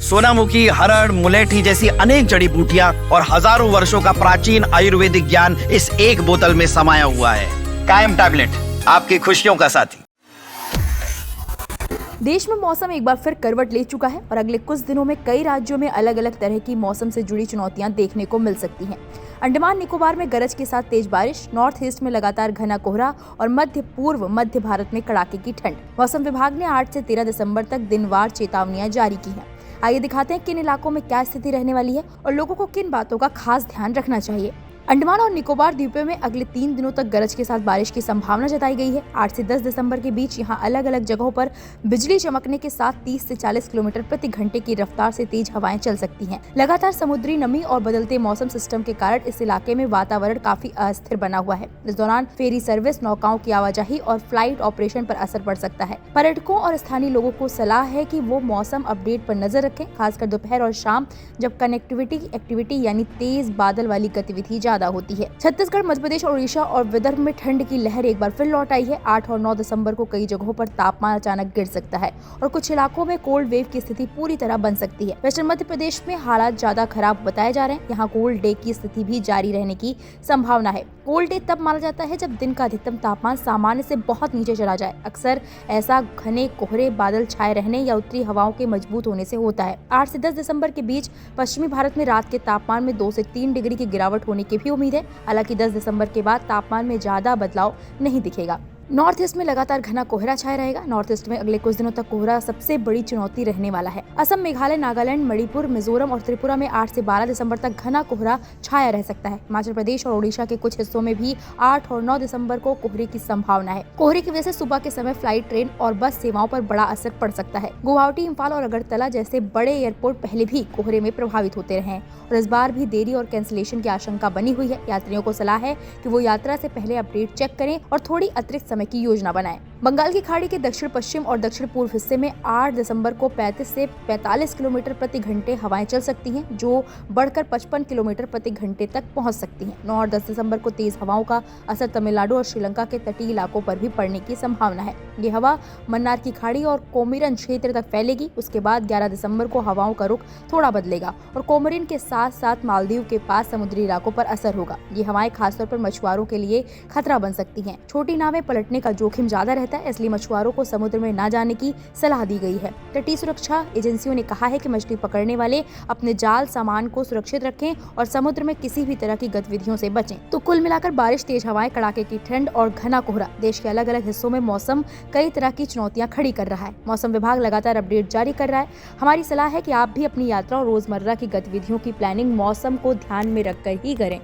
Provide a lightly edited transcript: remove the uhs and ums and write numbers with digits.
सोनामुखी, हरड़, मुलेठी जैसी अनेक जड़ी बूटियां और हजारों वर्षों का प्राचीन आयुर्वेदिक ज्ञान इस एक बोतल में समाया हुआ है। कायम टैबलेट, आपकी खुशियों का साथी। देश में मौसम एक बार फिर करवट ले चुका है और अगले कुछ दिनों में कई राज्यों में अलग अलग तरह की मौसम से जुड़ी चुनौतियां देखने को मिल सकती हैं। अंडमान निकोबार में गरज के साथ तेज बारिश, नॉर्थ ईस्ट में लगातार घना कोहरा और मध्य पूर्व मध्य भारत में कड़ाके की ठंड। मौसम विभाग ने 8 से 13 दिसंबर तक दिनवार चेतावनियां जारी की हैं। आइए दिखाते हैं किन इलाकों में क्या स्थिति रहने वाली है और लोगों को किन बातों का खास ध्यान रखना चाहिए। अंडमान और निकोबार द्वीपों में अगले 3 दिनों तक गरज के साथ बारिश की संभावना जताई गई है। 8 से 10 दिसंबर के बीच यहां अलग अलग जगहों पर बिजली चमकने के साथ 30 से 40 किलोमीटर प्रति घंटे की रफ्तार से तेज हवाएं चल सकती हैं। लगातार समुद्री नमी और बदलते मौसम सिस्टम के कारण इस इलाके में वातावरण काफी अस्थिर बना हुआ है। इस दौरान फेरी सर्विस, नौकाओं की आवाजाही और फ्लाइट ऑपरेशन पर असर पड़ सकता है। पर्यटकों और स्थानीय लोगों को सलाह है कि वो मौसम अपडेट पर नजर रखें, खासकर दोपहर और शाम जब कनेक्टिविटी एक्टिविटी यानी तेज बादल वाली गतिविधि ज्यादा होती है। छत्तीसगढ़, मध्य प्रदेश, उड़ीसा और विदर्भ में ठंड की लहर एक बार फिर लौट आई है। 8 और 9 दिसंबर को कई जगहों पर तापमान अचानक गिर सकता है और कुछ इलाकों में कोल्ड वेव की स्थिति पूरी तरह बन सकती है। वेस्टर्न मध्य प्रदेश में हालात ज्यादा खराब बताए जा रहे हैं। यहाँ कोल्ड डे की स्थिति भी जारी रहने की संभावना है। कोल्ड डे तब माना जाता है जब दिन का अधिकतम तापमान सामान्य से बहुत नीचे चला जाए। अक्सर ऐसा घने कोहरे, बादल छाए रहने या उत्तरी हवाओं के मजबूत होने से होता है। 8 से 10 दिसंबर के बीच पश्चिमी भारत में रात के तापमान में 2 से 3 डिग्री की गिरावट होने की भी उम्मीद है। हालांकि 10 दिसंबर के बाद तापमान में ज्यादा बदलाव नहीं दिखेगा। नॉर्थ ईस्ट में लगातार घना कोहरा छाया रहेगा। नॉर्थ ईस्ट में अगले कुछ दिनों तक कोहरा सबसे बड़ी चुनौती रहने वाला है। असम, मेघालय, नागालैंड, मणिपुर, मिजोरम और त्रिपुरा में 8 से 12 दिसंबर तक घना कोहरा छाया रह सकता है। हिमाचल प्रदेश और ओडिशा के कुछ हिस्सों में भी 8 और 9 दिसंबर को कोहरे की संभावना है। कोहरे की वजह से सुबह के समय फ्लाइट, ट्रेन और बस सेवाओं पर बड़ा असर पड़ सकता है। गुवाहाटी, इम्फाल और अगरतला जैसे बड़े एयरपोर्ट पहले भी कोहरे में प्रभावित होते रहे हैं और इस बार भी देरी और कैंसिलेशन की आशंका बनी हुई है। यात्रियों को सलाह है कि वो यात्रा से पहले अपडेट चेक करें और थोड़ी अतिरिक्त समय की योजना बनाएं। बंगाल की खाड़ी के दक्षिण पश्चिम और दक्षिण पूर्व हिस्से में 8 दिसंबर को 35 से 45 किलोमीटर प्रति घंटे हवाएं चल सकती हैं, जो बढ़कर 55 किलोमीटर प्रति घंटे तक पहुंच सकती हैं। 9 और 10 दिसंबर को तेज हवाओं का असर तमिलनाडु और श्रीलंका के तटीय इलाकों पर भी पड़ने की संभावना है। ये हवा मन्नार की खाड़ी और कोमिरन क्षेत्र तक फैलेगी। उसके बाद 11 दिसंबर को हवाओं का रुख थोड़ा बदलेगा और कोमोरिन के साथ साथ मालदीव के पास समुद्री इलाकों पर असर होगा। ये हवाएं खासतौर पर मछुआरों के लिए खतरा बन सकती हैं। छोटी नावें पलटने का जोखिम ज्यादा रहता है, इसलिए मछुआरों को समुद्र में न जाने की सलाह दी गई है। तटीय सुरक्षा एजेंसियों ने कहा है कि मछली पकड़ने वाले अपने जाल सामान को सुरक्षित रखें और समुद्र में किसी भी तरह की गतिविधियों से बचें। तो कुल मिलाकर बारिश, तेज हवाएं, कड़ाके की ठंड और घना कोहरा देश के अलग अलग हिस्सों में मौसम कई तरह की चुनौतियां खड़ी कर रहा है। मौसम विभाग लगातार अपडेट जारी कर रहा है। हमारी सलाह है कि आप भी अपनी यात्रा और रोजमर्रा की गतिविधियों की प्लानिंग मौसम को ध्यान में रखकर ही करें।